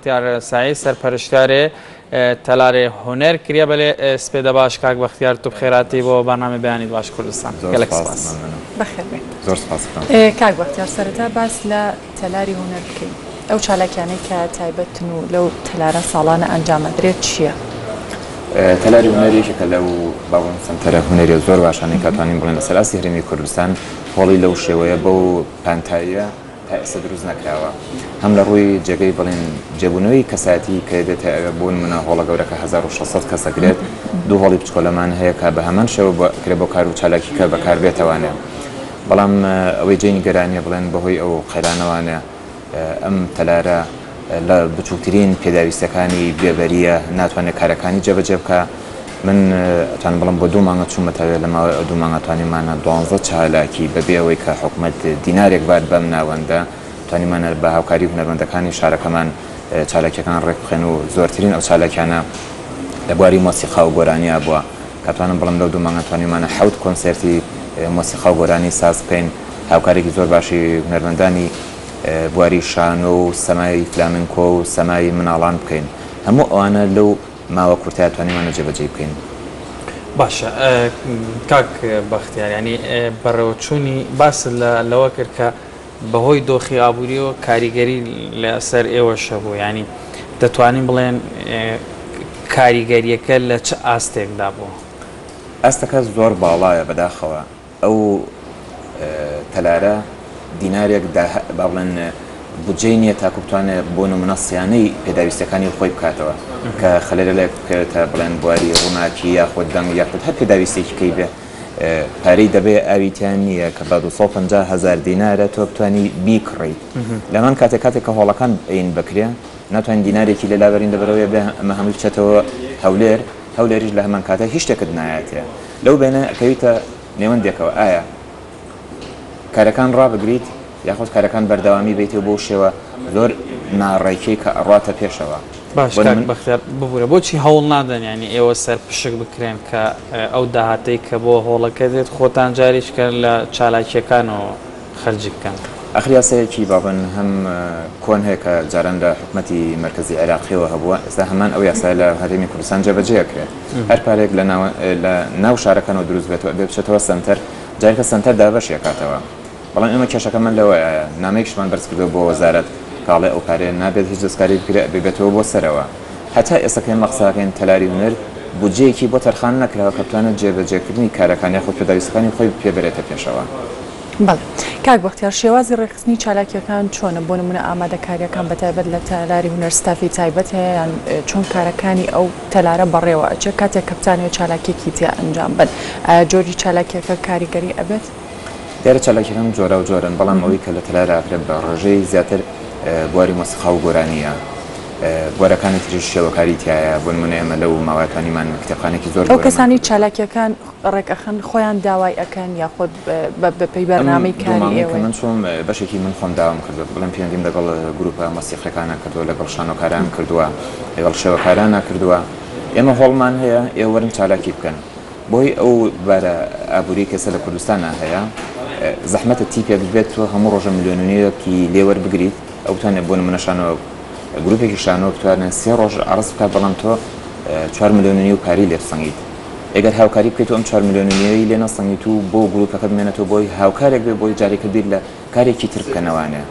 بەختیار سعید سەرپەرشتیارێ تەلارێ هونەر کریە بەلێ سپێدە باش کاک بەختیار تو بخێراتی بۆ بەرنامە بەیانی باش کوردستان گەلێک سپاس. بەخێر بێت. زۆر سپاس. کاک بەختیار سەرەتا باس لە تەلاری هونەر بکەین. ئەو چالاکیانەی کە تایبەتن و لەو تەلارە ساڵانە ئەنجامەدرێت چییە؟ تەلاری هونەرێکێکە لەو باوەڕ سەنتەرە هونەری زۆر باشانەی کە توانین بڵێن لە سەراستی هەرێمی کوردستان هۆڵی لەو شێوەیە بەو پانتاییە تا ئێستا دروست نەکراوە. هەم لە ڕووی جێگەی بڵێن جێبوونەوەی کەساتی کە دێتە ئەوە بۆ نمونە هۆڵە گەورەکە 1600 کەسەگرێت دوو هۆڵی بچکۆلەمان هەیە کە بە هەمان شێوە کرێ بۆ کار و چالاکی کە بەکاربێتەوانێ. بەڵام ئەوەی جێنی گەرانیە بڵێن بەهۆی ئەو قەیرانەوانە ئەم تەلارە لە بچووکترین پێداویستەکانی بێبەریە ناتوانێت کارەکانی جێبەجێ بکە. من توانم بڵم بۆ 2 مانگە چوومەتەوێت لە ماوەی ئەو 2 مانگە توانیمانە 12 چالاکی بەبێ ئەوەی کە حکوومەت دینارێک بات بەم ناوەندە توانیمانە بە هاوکاری هونەرمەندەکانی شارەکەمان چالاکیەکان ڕێک بخێن و زۆرترین ئەو چالاکیانە لە بواری مۆسیقا و گۆرانیا بووە کە توانم بڵم لەو 2 مانگە توانیمانە 7 کۆنسەرتی مۆسیقا و گۆرانی ساز بکەین هاوکارێکی زۆر باشی هونەرمەندانی بواری شانۆ و سەمای فلامنکۆ و سەمای مناڵان بکەین هەموو ئەوانە لەو ماوە کورتای توانیمانە جێبەجێ بکەین. باشە کاک بەختیار ینی بەڕێوەچوونی باس لەوە کرد کە بەهۆی دۆخی ئابووری و کاریگەری لەسەر ئێوەشە بوو ینی دەتوانین بڵێن کاریگەریەکە لە چه ئاستێکدا بوو؟ ئاستەکە زۆر باڵایە بەداخەوە ئەو تەلارە دینارێک با بڵێن بودجەی نییە تاکو بتوانێت بۆ نمونە سیانەی پێداویستەکانی خۆی بکاتەوە کە خەلەرێک بکرێتە بڵێن بواری ڕووناکی یاخود دەنگ یاخود هەر پێداویستێکی کەی بێ پارەی دەبێ ئاویتیان نییە کە بە 250,000 دینارە تۆ بتوانی بیکڕیت لەمان کاتێک کە هۆڵەکان ئەین بکرێ ناتوانین دینارێکی لە لاوەرین دەبەرەوەی بێ ئەمە هەموو بچێتەوە هەولێریش لە هەمان کاتە هیچ شتێکت نایەتێ لەو بێنە کەویتە نێوەندێکەوە ئایا کارەکان ڕابگریت یاخود کارەکان بەردەوامی بیتێ بۆ شێوە زۆر ناڕێکی کە ئەڕاتە پێشەوە. باش بەختیار ببوورە بۆچی هەوڵ نادەن ینی ئێوە سەر پشک بکرێن کە ئەو داهاتەی کە بۆ هۆڵەکە دێت خۆتان جاریشکە لە چالاکیەکانەوە خەرجی بکەن. ئەخر یاسایەکی بابن هەم کۆن هەیە کە جاران لە حکومەتی مرکزی عێراقیەوە هەبووە ئێستا هەمان ئەو یاسای لە هەرێمی کوردستان جێبەجێکرێت هەر پارێک لە ناو شارەکانەوە دروست بێتەوە بێ بچێتەوە سنتەر جارێکە سنتەر دابەشێکاتەوە بەڵام ئێمە کێشەکەمان لەوەیە نامەیەکشمان بەرز کردو بۆ وەزارەت کاڵێ ئەو پارەیە نابێت هیچ دەستکاری بێتەوە بۆ سەرەوە هەتا ئێستاکەین مەقساکەین تەلاری هونەر بودجەیەکی بۆ تەرخان نەکراوە کە بتوانێت جێبەجێکردنی کارەکان یاخود پێداویستەکانی خۆی پێبرێتە پێشەوە. بەڵێ کاک بەختیار شێوازی ڕێخستنی چالاکیەکان چۆنە بۆ نمونە ئامادەکاریەکان بەتایبەت لە تەلاری هونەر ستافی تایبەت هەیە یان چۆن کارەکانی ئەو تەلارە بەڕێوە ئەچێ کاتێک کە بتانێت چالاکیەکی تیا ئەنجام بن جۆری چالاکیەکە کاریگەری ئەبێت؟ دیارە چالاکیەکان جۆرە و جۆرن بەڵام ئەوەی کە لە تەلارە ئاکرێت بە ڕێژەی زیاتر بواری مۆسیقا و گۆرانیە بوارەکانی تریش شێوەکاری تایە بۆ نمونە ئێمە لەو ماوەکانیمان کتێبخانێکی زۆر ئەو کەسانی چالاکیەکان ڕێکەخەن خۆیان داوای ئەەکەن یاخود بەپەی بەرنامەی کاری ئێوە من چۆم بەشێکی من خۆم داوام کردو بڵێم پێنجیم لەگەڵ گروپە مۆسیقیەکانە کردووە لەگەڵ شانۆکاران کردووە لەگەڵ شێوەکارانە کردووە ئێمە هۆڵمان هەیە ئێوە وەرن چالاکی بکەن بۆی ئەو بارە ئابووری کەسە لە کوردستانە هەیە زەحمەتە تی پێ ببێت تۆ هەموو ڕۆژە میلیۆنیەکی لێوەر بگریت ئەو بتوانێت بۆ نمونە شانۆ گروپێکی شانۆ بتوانێت 3 ڕۆژ عرض بکات بەڵام تۆ 4 میلیۆنی و پاری لێ بسەنگیت ئەگەر هاوکاری بکەیت ئەم 4 میلیۆنیەی لێ نەسەنگیت و بۆ گروپەکە بمێنێتەوە بۆی هاوکارێک بێ بۆی جارێکە بیر لە کارێکی تر بکەنەوانێ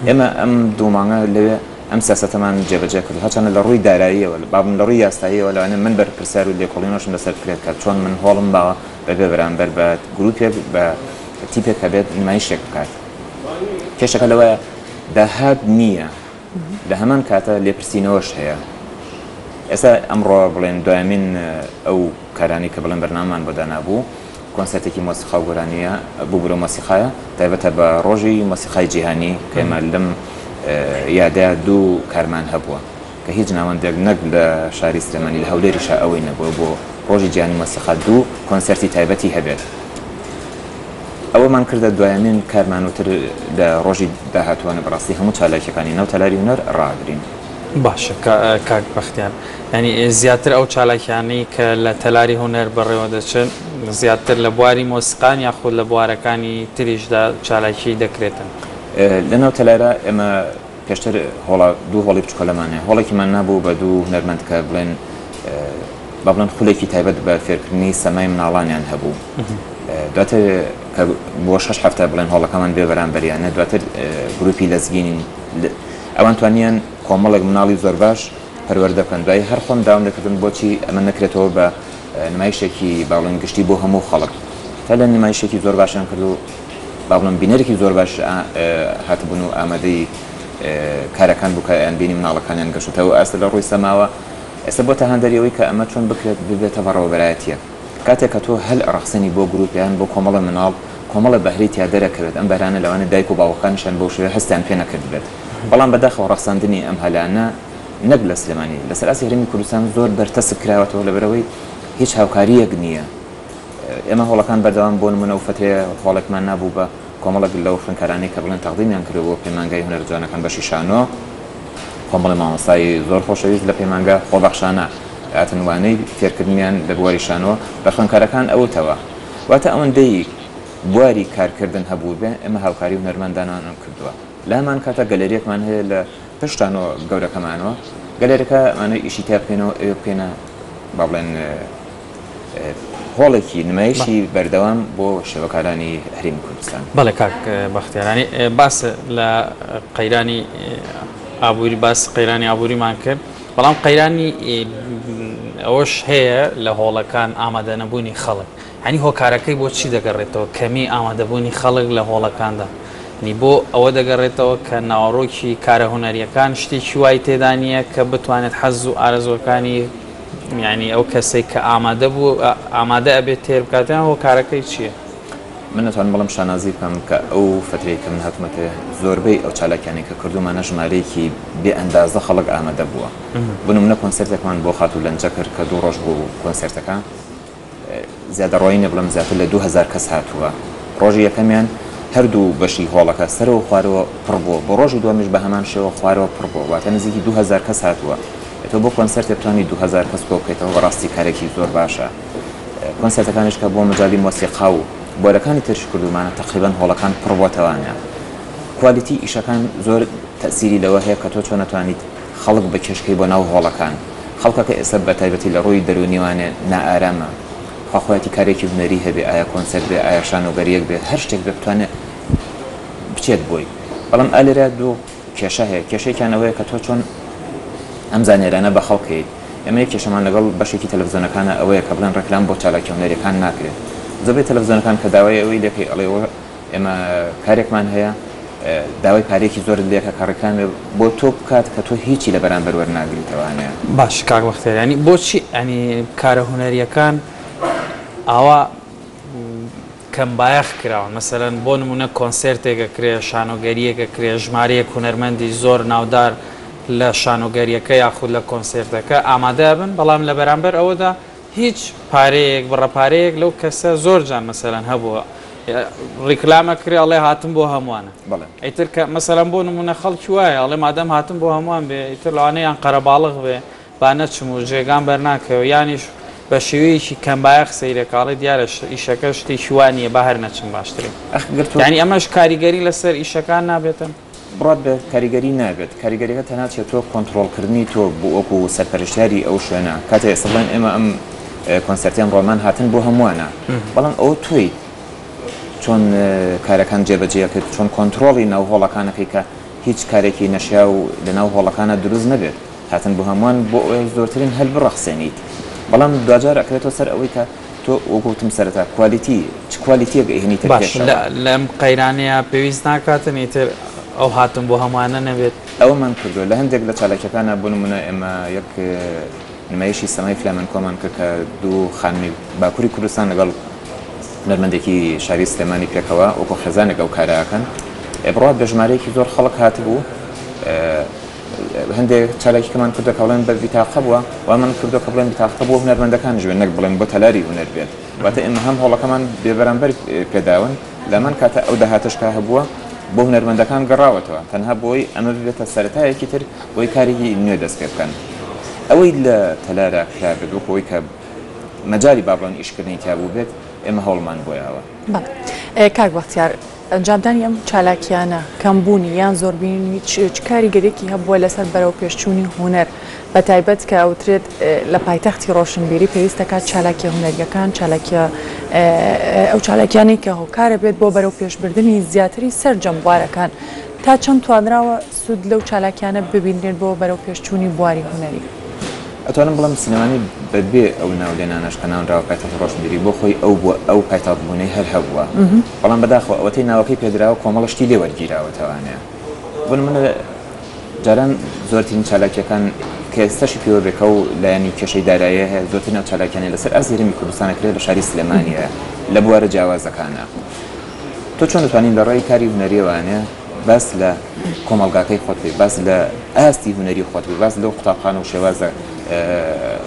ئێمە ئەم 2 مانگە لەوێ ئەم سیاسەتەمان جێبەجێ کرد هەچانە لە ڕووی داراییەوە بابم لە ڕووی یاساییەوە لەوانێ من بەرپرسیار و لێکۆڵینەوەشم لەسەر بکرێت کە چۆن من هۆڵم باوە بەبێ بەرامبەر بە گروپێک بە تیپێک کە بێت نمایشێک بکات کێشەکە لەوەیە داهات نییە لە هەمان کاتە لێپرسینەوەش هەیە ئێستا ئەمڕۆ بڵێن دوامین ئەو کارانی کە بڵێن بەرنامان بۆ دانابوو کۆنسەرتێکی مۆسیقا و گۆرانیە بوو مۆسیقایە تایبەتە بە ڕۆژی مۆسیقای جیهانی کە ئێمە لەم یادەیە 2 کارمان هەبووە کە هیچ ناوەندێک نەک لە شاری سلێمانی لە هەولێریشە ئەوەی نەبووە بۆ ڕۆژی جیهانی مۆسیقا 2 کۆنسەرتی تایبەتی هەبێت ئەوەمان کردە دوایمین کارمانوتر لە ڕۆژی داهاتوانە بەڕاستی هەموو چالاکیەکانی ناو تەلاری هونەر ڕاگرین. باشە کاک بەختیار ینی زیاتر ئەو چالاکیانەی کە لە تەلاری هونەر بەڕێوە دەچن زیاتر لە بواری مۆسیقان یاخود لە بوارەکانی تریشدا چالاکی دەکرێتن لەناو تەلارە ئێمە پێشتر دوو هۆڵی بچووکە لەمانێ هۆڵێکیمان نابوو بە دوو هونەرمەند کە بڵێن با بڵێن خولێکی تایبەت بە فێرکردنی سەمای مناڵانیان هەبوو دواتر کە بۆ 6 هەفتە بڵێن هۆڵەکەمان بێ بەرامبەریانە دواتر گروپی لەزگینین ئەوان توانیان کۆمەڵێک مناڵی زۆر باش پەروەردە بکەن دوای هەر خۆم داوام دەکردن بۆچی ئەمە نەکرێتەوە بە نمایشێکی باڵێن گشتی بۆ هەموو خەڵک تا لە نمایشێکی زۆر باشیان کرد و با بڵێن بینەرێکی زۆر باش هاتبوون و ئامادەی کارەکان بوو کە ئەیان بینی مناڵەکانیان گەشتەوە ئاستا لە ڕووی سەماوە ئێستا بۆ تەهاندەریەوەی کە ئەمە چۆن بکرێت ببێتە بەڕێوەبەرایەتیە کاتێک کە تۆ هەل ڕەخسەنی بۆ گروپیان بۆ کۆمەڵە مناڵ کۆمەڵە بەهرەی تیا دەرەکەوێت ئەم بەرانە لەوانە دایک و باوەکانشان بەو شێوە هەستیان پێ نەکرد بێت بەڵام بەداخەوە ڕەخساندنی ئەم هەلانە نەک لە سلێمانی لەسەر ئاسی هەرێمی کوردستان زۆر بەرتەسب کراوەتەوە لەبەرەوەی هیچ هاوکاریەک نییە ئێمە هۆڵەکان بەردەوام بۆ نمونە و فترەیە هۆڵێکمان نابوو بە کۆمەڵک لەو خوێندکارانەی کە بڵێن تەقدیمیان کردو بۆ پەیمانگای هونەر جوانەکان بەشی شانۆ کۆمەڵی مامۆستای زۆر خۆشەویست لە پەیمانگا خۆبەخشانە هاتنوانەی فێرکردنیان لە بواری شانۆ بە خوێندکارەکان ئەوتەوە واتە ئەوەندەی بواری کارکردن هەبوو بێ ئێمە هاوکاری و هونەرمەندانان کردووە لامان کاتە گەلەریەکمان هەیە لە پشتانەوە گەورەکەمانەوە گەلێرەکە ئەمانە ئیشی تا بکەینەوە ئێوە بکەینە با بڵێن هۆڵێکی نمایشی بەردەوام بۆ شێوەکارانی هەرێمی کوردستان بەڵێ کاک بەختیارانی باس لە قەیرانی ئابووری باس قەیرانی ئابووریمان کرد بەڵام قەیرانی ئەوەش هەیە لە هۆڵەکان ئامادەنەبوونی خەڵک هەنی هۆکارەکەی بۆ چی دەگەڕێتەوە کەمی ئامادەبوونی خەڵک لە هۆڵەکاندا نی بۆ ئەوە دەگەڕێتەوە کە ناوەڕۆکی کارە هونەریەکان شتێکی وای تێدا نیە کە بتوانێت حەز و ئارەزوەکانی یعنی ئەو کەسێک کە ئامادە بوو ئامادە ئەبێت تێر بکاتیان هۆکارەکەی چییە؟ من نتوانم بەڵام شانازی بکەم کە ئەو فترەی کە من هاتوومەتێ زۆربەی ئەو چالاکیانی کە کردومانە ژمارەیەکی بێ ئەندازە خەڵک ئامادە بووە بنمونە کۆنسەرتێکمان بۆ خاتوو لەنجە کرد کە 2 ڕۆژ بوو کۆنسەرتەکە زیادە ڕۆی نە بڵم زیاتر لە 2000 کەس هاتووە ڕۆژی یەکەمیان هەردوو بەشی هۆڵەکە سەرەوە خوارەوە پڕ بووە بۆ ڕۆژی دومیش بە هەمان شێوە خوارەوە پڕ بووە واتە نزیکی 2000 کەس هاتووە تۆ بۆ کۆنسەرت بتوانانی 2000 کەس کۆ بکەیتەوە بەڕاستی کارێکی زۆر باشە کۆنسەرتەکانیش کە بۆ مەجالی مۆسیقا و بۆرەکانی ترش کردومانە تقریبا هۆڵەکان پڕ بووەتەوانە کوالیتی ئیشەکان زۆر تەسیری لەوە هەیە کە تۆ چۆن نەتوانیت خەڵک بە کێشکەی بۆ ناو هۆڵەکان خەڵکەکە ئێستا بە تایبەتی لە ڕووی دەرونیوانێ نائارامە خواخوایەتی کارێکی هونەری هەبێ ئایا کۆنسەرت بێ ئایا شانۆگەریەک بێ هەر شتێک بتوانێت بچێت بۆی بەڵام ئالێرە دوو کێشە هەیە کێشەیەکیانەوەیە کە تۆ چۆن ئەم زانێرانە بە خەڵکەیت ئەمە کێشەمان لەگەڵ بەشێکی تەلەڤیزیۆنەکانە ئەوەیە کە بڵێن ڕێکلام بۆ چالاکی هونەریەکان ناکرێت زۆربەی تەلەڤیزیۆنەکان کە داوای ئەوەی لێکەی ئەڵێەوە ئێمە کارێکمان هەیە داوای پارێکی زۆر لێکە کارەکان بۆ تۆ بکات کە تۆ هیچی لە بەرامبەر وەرناگریتەوانەیە باش کاک بەختیار ینی بۆچی ئەنی کارە هونەریەکان ئاوا کەمبایەخ کراون مەسەرەن بۆ نمونە کۆنسەرتێکە کرێ شانۆگەریەکە کرێ ژمارەیەک هونەرمەندی زۆر ناودار لە شانۆگەریەکە یاخود لە کۆنسەرتەکە ئامادە بن بەڵام لە بەرامبەر ئەوەدا هیچ پارەیەک بڕەپارەیەک لەو کەسە زۆر جان مەسەرەن هەبووە ڕیکلامە کرێ ئەڵێ هاتم بۆ هەمووانە ئیتر کە مەسەرەن بۆ نمونە خەڵکی وایە ئەڵێ مادەم هاتم بۆ هەمووان بێ ئیتر لەوانەیان قەرەباڵغ بێ با نەچم و جێگان بەرناکەوە یانیش بە شێوەیەکی کەمبایەخ سەیرەکاڵی دیارە ئیشەکە شتێکی وانییە بە هەر نەچم باشترین ینی ئەمەش کاریگەری لەسەر ئیشەکان نابێتن بڕات بە کاریگەری نابێت کاریگەریەکە تەنانچێت تۆ کۆنتترۆلکردنی تۆ بۆ وەکو سەرپەرشتیاری ئەو شوێنە کاتێ ئێستاڵێن ئێمە ئەم کۆنسەرتیان ڕۆمان هاتن بۆ هەمووانە بەڵام ئەوە توی چۆن کارەکان جێبەجێ کرد چۆن کۆنتترۆڵی ناو هۆڵەکانەکەی کە هیچ کارێکی نەشیا و لە ناو هۆڵەکانە دروست نەبێت هاتن بۆ هەمووان بۆ ئەوەی زۆرترین هەل بڕەخسێنیت بەڵام دوجار ئەکرێتەوە سەر ئەوەی کە تۆ وەگوتم سەرەتا کوالیتی چ کوالیتیەک ئەهێنیتە باش لەم قەیرانەیە پێویست ناکاتن ئیتر ئەو هاتم بۆ هەمووانە نەبێت ئەومان کردو لە هەندێک لە چالاکیەکانە بۆ نمونە ئێمە یەک نمایشی سەمای فلامنکۆمان کرد کە دوو خانمی باکووری کوردستان لەگەڵ هونەرمەندێکی شاری سلێمانی پێکەوە وەکو خێزانێک ئەو کارەکەن بڕات بە ژمارەیەکی زۆر خەڵک هاتبوو هەندێک چالاکیەکەمان کردو کە بڵێن بە بیتاقە بووە وامان کردو کە بڵێن بیتاقە بۆ هونەرمەندەکان ژوێن نەک بڵێن بۆ تەلاری هونەر بێت واتە ئێمە هەم هۆڵەکەمان بێبەرامبەر پێداون لەمان کاتە ئەو داهاتشکا هەبووە بۆ هونەرمەندەکان گەڕاوەتەوە تەنها بۆی ئەمە ببێتە سەرەتایەکی تر بۆی کارێکی نوێ دەست پێ بکەن ئەوەی لە تەلارە کرابێت وەکەوەی کە مەجای با بڵێن ئیشکردنی تیا بوو بێت ئێمە هەوڵمان بۆیەوە کاک بەختیار ئەنجامدانی ئەم چالاکیانە کەمبوونی یان زۆربینی چ کاریگەرێکی هەبووە لەسەر بەرەو پێشچوونی هونەر بە تایبەت کە ئەوترێت لە پایتەختی ڕۆشنبیری پێویستەکات چالاکیە هونەریەکان ئەو چالاکیانی کە هۆکارە بێت بۆ بەرەو پێشبردننی زیاتری سەرجەم بوارەکان تا چەند توانراوە سوود لەو چالاکیانە ببینرێت بۆ بەرەو پێشچوونی بواری هونەری. ئەتوانم بڵم سینەمانی بەبێ ئەو ناولێنانەش کە ناونراوە پایتەختی ڕۆشنبیری بۆ خۆی ئەو پایتەختبوونەی هەر هەبووە بەڵام بەداخەوە ئەوەتەی ناوەکەی پێدراوە کۆمەڵشتی لێ وەرگیراوەتەوانەیە بن منە جاران زۆرترین چالاکیەکان کە ئێستاشی پێوە بێکە و لایەنی کێشەی داراییە هەیە زۆرترین ئەو چالاکیانەی لەسەر ئەرزی هەرێمی کوردستانەکرێت لە شاری سلێمانیە لە بوارە جیاوازەکانە تۆ چۆن دەتوانین لە ڕێی کاری هونەریەوانە باس لە کۆمەڵگاکەی خۆت بێ باس لە ئاستی هونەری خۆت بێ باس لەو قوتابخانە و شێوازە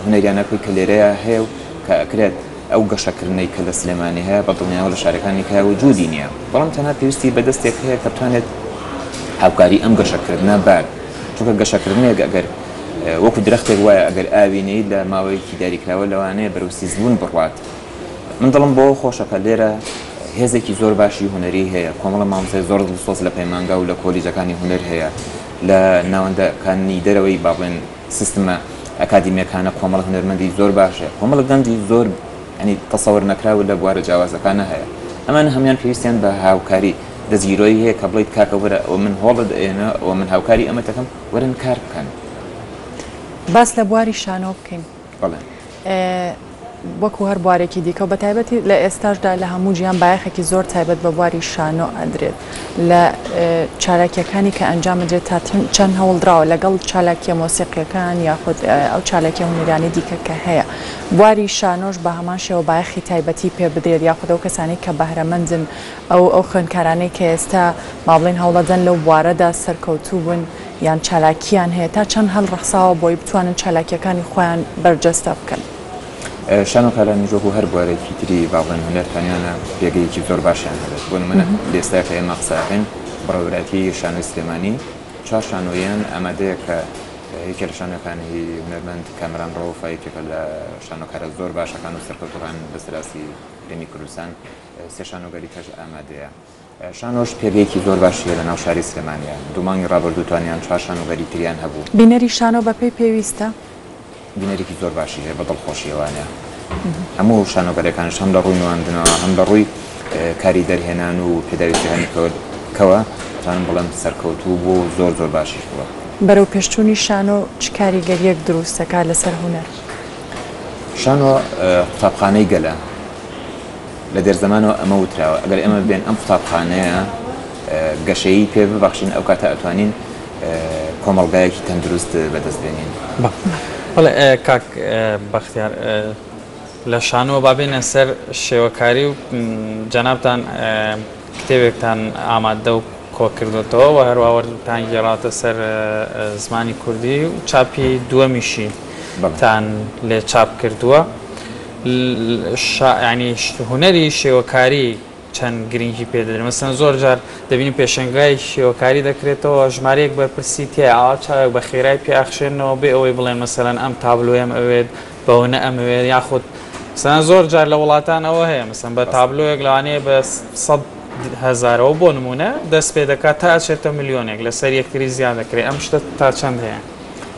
هونەریانەکەی کە لێرەیە هەیە و کە ئەکرێت ئەو گەشەکردنەی کە لە سلێمانی هەیە بە دڵنیاوە لە شارەکانی کە وجودی نییە بەڵام تەنها پێویستی بەدەستێک هەیە کە بتوانێت هاوکاری ئەم گەشەکردنە بار چونکە گەشەکردنێک ئەگەر وەکو درەختێک وایە ئەگەر ئاوینەی لە ماوەیەکی دیاریکراوە لەوانەیە بەرەوسیزبوون بڕوات من دڵم بۆ خۆشەکە لێرە هێزێکی زۆر باشی هونەری هەیە کۆمەڵە مامۆستای زۆر دڵسۆز لە پەیمانگا و لە کۆلیجەکانی هونەر هەیە لە ناوەندەکانی دەرەوەی باڵێن سیستمە ئەکادیمیەکانە کۆمەڵ هونەرمەندی زۆر باشە کۆمەڵە گەنجی زۆر ینی تەسەوەر نەکراوە لە بوارە جیاوازەکانە هەیە ئەمانە هەمان پێویستیان بە هاوکاری دەستگیرۆی هەیە کە بڵیت کاکە وەرە ئەو من هۆڵت ئێنە ئەو من هاوکاری ئەمە دەکەم وەرن کار بکەن باس لە بواری شانۆ بکەین بەڵێ وەکو هەر بوارێکی دیکە و بە تایبەتی لە ئێستاشدا لە هەموو جیان بایەخێکی زۆر تایبەت بە بواری شانۆ ئەدرێت لە چالاکیەکانی کە ئەنجام بدرێت تا چەند هەوڵدراوە لەگەڵ چالاکیە مۆسیقیەکان یاخود ئەو چالاکیە هونەرانی دیکە کە هەیە بواری شانۆش بە هەمان شێوە بایەخی تایبەتی پێ بدرێت یاخود ئەو کەسانی کە بەهرەمەندن ئەو خوێندکارانەی کە ئێستا مابڵین هەوڵەدەن لەو بوارەدا سەرکەوتوو بوون یان چالاکیان هەیە تا چەند هەڵ ڕەخساوە بۆی بتوانن چالاکیەکانی خۆیان بەرجەستە بکەن. شانۆکارانی ژۆک و هەر بوارێکی تری باڵێن هونەرخانیانە پێگەیەکی زۆر باشیان هەبێت بۆ منە لێستای کە ئێمە قسەکەین بڕەوراتی شانۆی سلێمانی چوار شانۆیان ئامادەیە کە یەکێ لە شانۆکانی هونەرمەند کامران ڕەوفایەکێکە لە شانۆکارە زۆر باشەکان و سەرکەوتوەکان بەسەراسی هەرێمی کوردستان سێ شانۆگەری کەش ئامادەیە شانۆش پێگەیەکی زۆر باشیە لە ناو شاری سلێمانیە دوومانگی ڕابردوو توانیان چوار شانۆگەری تریان هەبوو بینەری شانۆ بە پێی پێویستە بینەرێکی زۆر باشی هەیە بە دڵخۆشیەوانە هەموو شانۆگەرەکانش هەم لە ڕووی نواندنەوە هەم لە ڕووی کاری دەرهێنان و پێداویستیەکانی کەوە توانم بڵێم سەرکەوتوو بۆ زۆر زۆر باشیش بووە بەرەو پێشچوونی شانۆ چ کاریگەریەک دروستەکە لەسەر هونەر شانۆ قوتابخانەی گەلە لە دێرزەمانەوە ئەمە وتراوە ئەگەر ئێمە بێن ئەم قوتابخانەیە گەشەیی پێ ببەخشین ئەو کاتە ئەتوانین کۆمەڵگایەکی تەندروست بەدەستبێنین بەڵێ کاک بەختیار لە شانۆ بابێنە سەر شێوەکاری و جەنابتان کتێبێکتان ئامادە و کۆکردوتەوە و هەروەوەتان گێڕاتە سەر زمانی کوردی و چاپی دووەمیشی تان لێ چاپ کردووە ینی هونەری شێوەکاری چەند گرنگی پێدەدرێت مەسەن زۆر جار دەبینی پێشنگای شێوەکاری دەکرێتەوە ژمارەیەک بەرپرسی تێ ئاوا چاوێک بە خێرای پێئەخشێنەوە بێ ئەوەی بڵێن مەسەلەن ئەم تابلۆیم ئەوێت بەونە ئەمەوێت یاخود مەسەن زۆر جار لە وڵاتان ئەوە هەیە مەسەن بە تابلۆیەک لەوانەیە بە 100,000ەوە بۆ نمونە دەست پێ دەکات تا ئەچێتە میلیۆنێک لەسەر یەکتری زیاد دەکرێت ئەم شتە تا چەند هەیە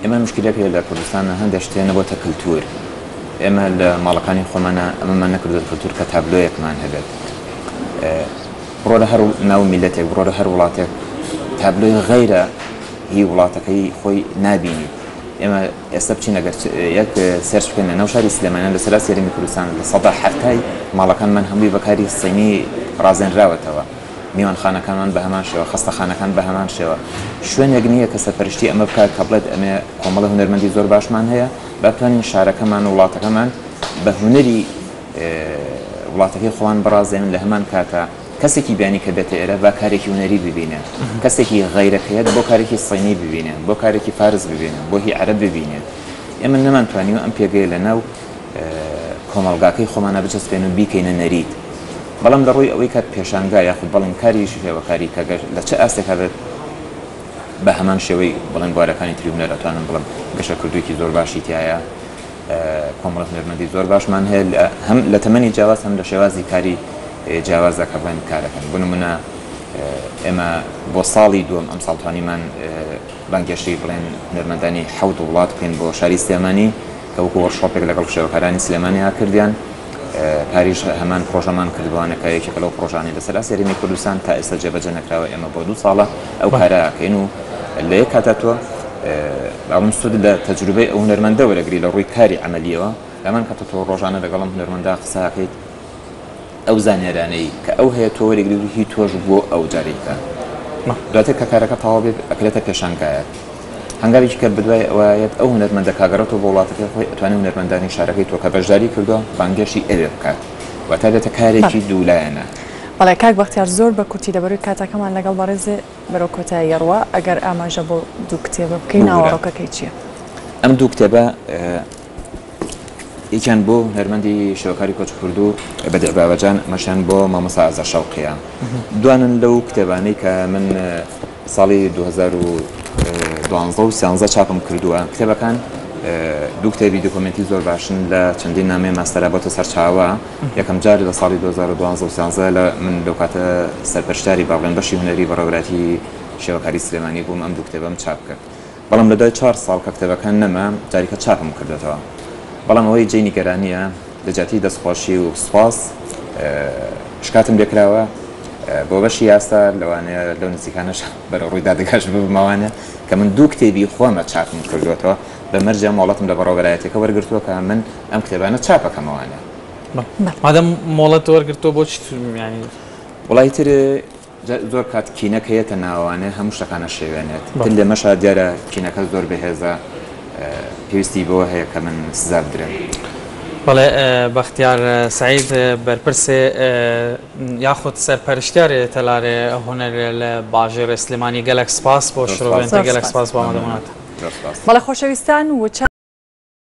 ئێمە مشکلێک هەیە لە کوردستانە هەندێک شتێ نەبووتە کللتور ئێمە لە ماڵەکانی خۆمانە ئەمەمان نەکردوێت کللتور کە تابلۆیەکمان هەبێت بڕۆ لە هەر ناو میلەتێک بڕۆ لە هەر وڵاتێک تابلۆی غەیرە هی وڵاتەکەی خۆی نابینی ئێمە ئێستا بچین ئەگەر یەک سێرچ بکەین لە ناو شاری سلێمانیان لە سەراسی هەرێمی کوردستان لە سەدا هەفتای ماڵەکانمان هەمووی بەکاری سینی ڕازێنراوەتەوە میوانخانەکانمان بە هەمان شێوە خەستەخانەکان بە هەمان شێوە شوێنێک نییە کە سەرپەرشتی ئەمە بکات کە بڵێت ئەمێ کۆمەڵە هونەرمەندی زۆر باشمان هەیە با بتوانین شارەکەمان و وڵاتەکەمان بە هونەری وڵاتەکەی خۆیان بڕازێن لە هەمان کاتە کەسێکی بیانی کە بێتە ئێرە با کارێکی هونەری ببینێ کەسێکی غەیرەکەیەت بۆ کارێکی سینی ببینێ بۆ کارێکی فارس ببینێ بۆ هی عەرەب ببینێ ئێمە نەمانتوانیوە ئەم پێگەیە لە ناو کۆمەڵگاکەی خۆمانە بچەسپێن و بیکەینە نەرید بەڵام لە ڕووی ئەوەی کات پێشانگا یاخود بەڵێن کاری شێوەکاری کە لە چه ئاستێکا بێت بە هەمان شێوەی بڵێن بوارەکانی تریبونەر ئەتوانن بڵم گەشە کردوویەکی زۆر باشی تایە کۆمەڵە هونەرمەندی زۆر باشمان هەیە هەم لە تەمەنی جیاواز هەم لە شێوازی کاری جیاوازەکە بڵێن کارەکەن بۆ نمونە ئێمە بۆ ساڵی دووەم ئەم ساڵتوانیمان بانگێشی بڵێن هونەرمەندانی حەوت وڵات بکەین بۆ شاری سلێمانی کە وەکو وەرشۆپێک لەگەڵ شێوەکارانی سلێمانی کردیان پاریژ هەمان پرۆژەمان کردوانەکە یەکێکە لەو پرۆژانی لەسەر سەرمی کوردستان تا ئێستا جێبەجێ نەکراوە ئێمە بۆ 2 ساڵە ئەو کارەکەین و لە یەک کاتەوە باڵم سود لە تەجروبەی ئەو هونەرمەندە وەرەگری لە ڕووی کاری عملیەوە لەمان کاتەوە ڕۆژانە لەگەڵم هونەرمەندا قساکەیت ئەو زانیارانەی کە ئەو هەیە تۆ وەرەگری و هی تۆش بۆ ئەو جارێکە دواتر کە کارەکە تەواو بێت ئەکرێتە پێشانگایەت هەنگاوێکی کە بدوای ئەوەیەت ئەو هونەرمەندە کاگەڕێتەوە بۆ وڵاتەکەی خۆی ئەتوانێت هونەرمەندانی شارەکەی تۆ کە بەشداری کردووە بانگێشی ئەوێ بکات واتە بێتە کارێکی دوولایەنە. بەڵێ کاک بەختیار زۆر بە کورتی دەبەروی کاتەکەمان لەگەڵ بەڕێزێ بەرەو کۆتایی ڕوا ئەگەر ئاماژە بۆ دوو کتێبە بکەین ناوەڕۆکەکەی چییە؟ ئەم دوو کتێبە یەکیان بۆ هونەرمەندی شێوەکاری کۆچ کوردو بەدیع بابەجان مەشیان بۆ مامۆستا ئازا شەوقیە دوانن لەو کتێبانەی کە من ساڵی 2012 و 13 چاپم کردووە کتێبەکان دوو کتێبی دۆکۆمنتی زۆر باشن لە چەندین نامێ ماستەرا بۆتە سەرچاوە یەکەم جاری لە ساڵی 2012 و 13 لە من لەو کاتە سەرپەرشتاری باڵێن بەشی هونەری بەڕێوەبەتی شێوەکاری سلێمانی بووم ئەم دوو کتێبەم چاپ کرد بەڵام لە دوای 4 ساڵ کە کتێبەکان نەما جاریکە چاپم کردێتەوە بەڵام ئەوەی جێی نیگەرانیە لەجاتی دەستخۆشی و سوپاس شکاتم لێکراوە بۆ بەشی یاستا لەوانەیە لەو نزیکانەش بەرە ڕووی دادگاش ببمەوانە کە من دوو کتێبی خۆمە چاپم کردوێتەوە بە مەرجە مۆڵەتم لە بەڕێوەبەرایەتەکە وەرگرتووە کە من ئەم کتێبانە چاپەکەمەوانە مادەم مۆڵەت وەرگرتووە بۆچی ینی وڵای تر زۆر کات کینەکەیەتە ناوانێ هەموو شتەکانە شێوێنێت تر لێ مەشا دیارە کینەکە زۆر بەهێزە پێویستی بۆ هەیە کە من سزا بدرێن. بەڵێ بەختیار سعید بەرپرسێ یاخود سەرپەرشتیارێ تەلارێ هونەر لە باژێرە سلێمانی گەلێک سپاس بۆ شڕۆڤێنتە گەلێک سپاس بۆ ئامادەبوونەوەتە. بەڵێ خۆشەویستان و